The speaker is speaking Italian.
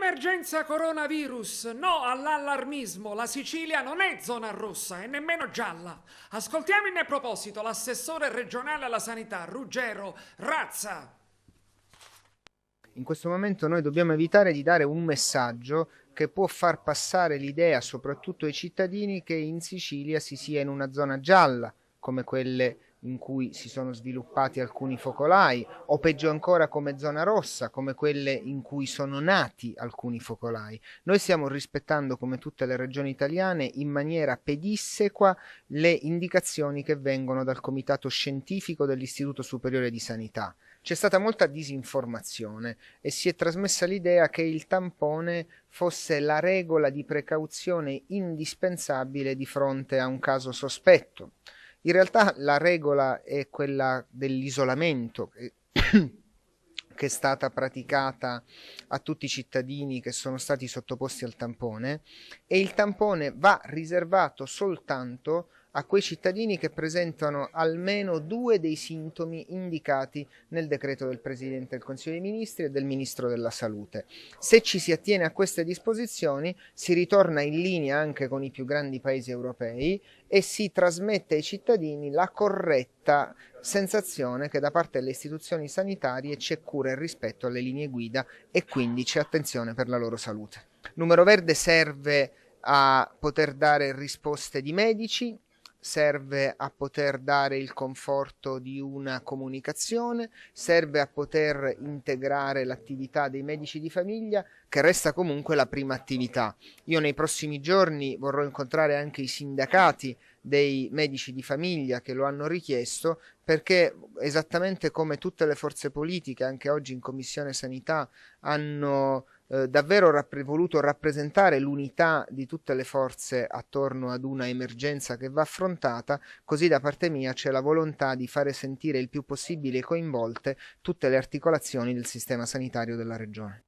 all'emergenza coronavirus, no all'allarmismo. La Sicilia non è zona rossa e nemmeno gialla. Ascoltiamo in proposito l'assessore regionale alla sanità, Ruggero Razza. In questo momento noi dobbiamo evitare di dare un messaggio che può far passare l'idea, soprattutto ai cittadini, che in Sicilia si sia in una zona gialla, come quelle in cui si sono sviluppati alcuni focolai, o peggio ancora come zona rossa, come quelle in cui sono nati alcuni focolai. Noi stiamo rispettando, come tutte le regioni italiane, in maniera pedissequa le indicazioni che vengono dal Comitato Scientifico dell'Istituto Superiore di Sanità. C'è stata molta disinformazione e si è trasmessa l'idea che il tampone fosse la regola di precauzione indispensabile di fronte a un caso sospetto. In realtà la regola è quella dell'isolamento che è stata praticata a tutti i cittadini che sono stati sottoposti al tampone, e il tampone va riservato soltanto a quei cittadini che presentano almeno 2 dei sintomi indicati nel decreto del Presidente del Consiglio dei Ministri e del Ministro della Salute. Se ci si attiene a queste disposizioni, si ritorna in linea anche con i più grandi paesi europei e si trasmette ai cittadini la corretta sensazione che da parte delle istituzioni sanitarie c'è cura e rispetto alle linee guida e quindi c'è attenzione per la loro salute. Numero verde serve a poter dare risposte di medici, serve a poter dare il conforto di una comunicazione, serve a poter integrare l'attività dei medici di famiglia, che resta comunque la prima attività. Io nei prossimi giorni vorrò incontrare anche i sindacati dei medici di famiglia che lo hanno richiesto, perché esattamente come tutte le forze politiche, anche oggi in Commissione Sanità, hanno davvero voluto rappresentare l'unità di tutte le forze attorno ad una emergenza che va affrontata, così da parte mia c'è la volontà di fare sentire il più possibile coinvolte tutte le articolazioni del sistema sanitario della regione.